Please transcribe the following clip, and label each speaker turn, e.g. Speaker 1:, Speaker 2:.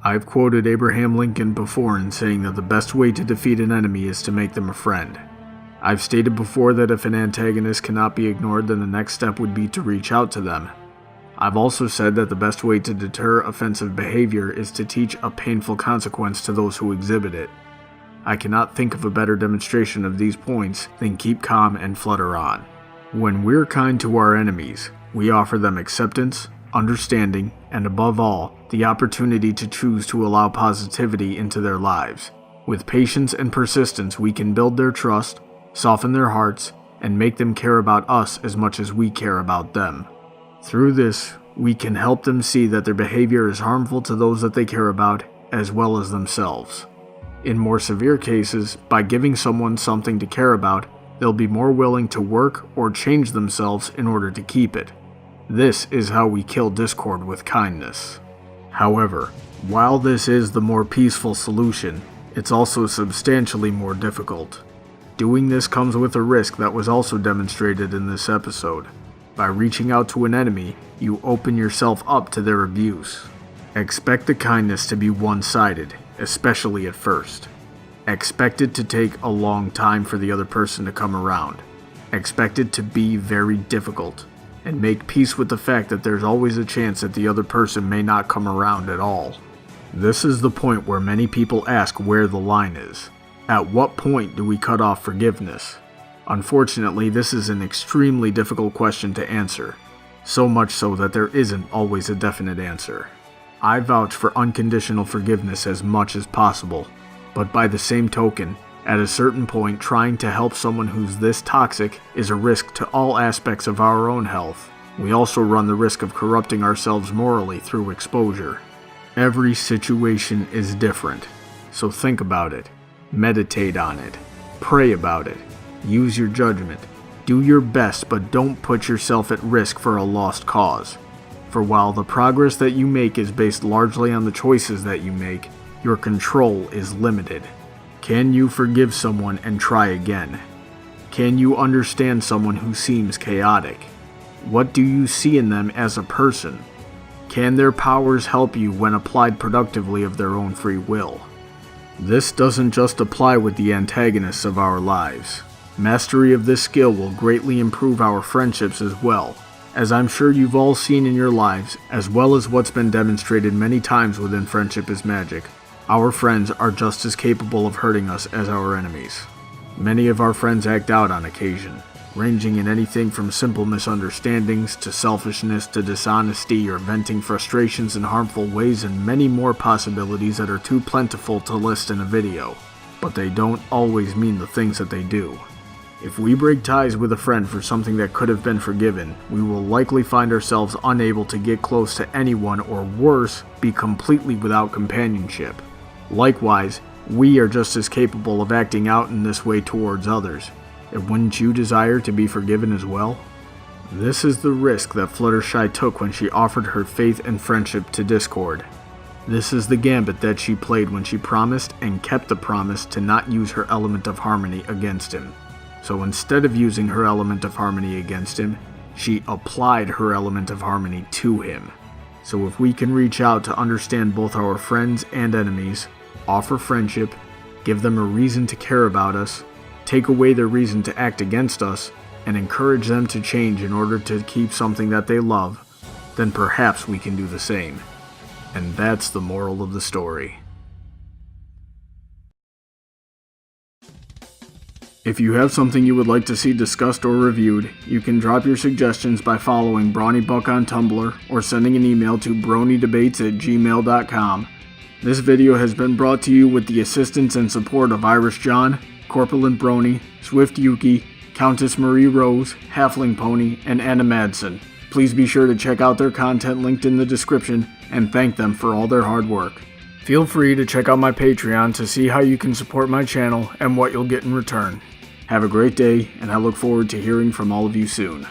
Speaker 1: I've quoted Abraham Lincoln before in saying that the best way to defeat an enemy is to make them a friend. I've stated before that if an antagonist cannot be ignored, then the next step would be to reach out to them. I've also said that the best way to deter offensive behavior is to teach a painful consequence to those who exhibit it. I cannot think of a better demonstration of these points than keep calm and flutter on. When we're kind to our enemies, we offer them acceptance, understanding, and above all, the opportunity to choose to allow positivity into their lives. With patience and persistence, we can build their trust, soften their hearts, and make them care about us as much as we care about them. Through this, we can help them see that their behavior is harmful to those that they care about, as well as themselves. In more severe cases, by giving someone something to care about, they'll be more willing to work or change themselves in order to keep it. This is how we kill discord with kindness. However, while this is the more peaceful solution, it's also substantially more difficult. Doing this comes with a risk that was also demonstrated in this episode. By reaching out to an enemy, you open yourself up to their abuse. Expect the kindness to be one-sided, especially at first. Expect it to take a long time for the other person to come around. Expect it to be very difficult, and make peace with the fact that there's always a chance that the other person may not come around at all. This is the point where many people ask where the line is. At what point do we cut off forgiveness? Unfortunately, this is an extremely difficult question to answer, so much so that there isn't always a definite answer. I vouch for unconditional forgiveness as much as possible, but by the same token, at a certain point, trying to help someone who's this toxic is a risk to all aspects of our own health. We also run the risk of corrupting ourselves morally through exposure. Every situation is different, so think about it, meditate on it, pray about it, use your judgment, do your best, but don't put yourself at risk for a lost cause. For while the progress that you make is based largely on the choices that you make, your control is limited. Can you forgive someone and try again? Can you understand someone who seems chaotic? What do you see in them as a person? Can their powers help you when applied productively of their own free will? This doesn't just apply with the antagonists of our lives. Mastery of this skill will greatly improve our friendships as well, as I'm sure you've all seen in your lives, as well as what's been demonstrated many times within Friendship is Magic. Our friends are just as capable of hurting us as our enemies. Many of our friends act out on occasion, ranging in anything from simple misunderstandings to selfishness to dishonesty or venting frustrations in harmful ways, and many more possibilities that are too plentiful to list in a video. But they don't always mean the things that they do. If we break ties with a friend for something that could have been forgiven, we will likely find ourselves unable to get close to anyone, or worse, be completely without companionship. Likewise, we are just as capable of acting out in this way towards others. And wouldn't you desire to be forgiven as well? This is the risk that Fluttershy took when she offered her faith and friendship to Discord. This is the gambit that she played when she promised and kept the promise to not use her element of harmony against him. So instead of using her element of harmony against him, she applied her element of harmony to him. So if we can reach out to understand both our friends and enemies, offer friendship, give them a reason to care about us, take away their reason to act against us, and encourage them to change in order to keep something that they love, then perhaps we can do the same. And that's the moral of the story. If you have something you would like to see discussed or reviewed, you can drop your suggestions by following BrawnyBuck on Tumblr or sending an email to bronydebates@gmail.com. This video has been brought to you with the assistance and support of Irish John, Corpulent Brony, Swift Yuki, Countess Marie Rose, Halfling Pony, and Anna Madsen. Please be sure to check out their content linked in the description and thank them for all their hard work. Feel free to check out my Patreon to see how you can support my channel and what you'll get in return. Have a great day, and I look forward to hearing from all of you soon.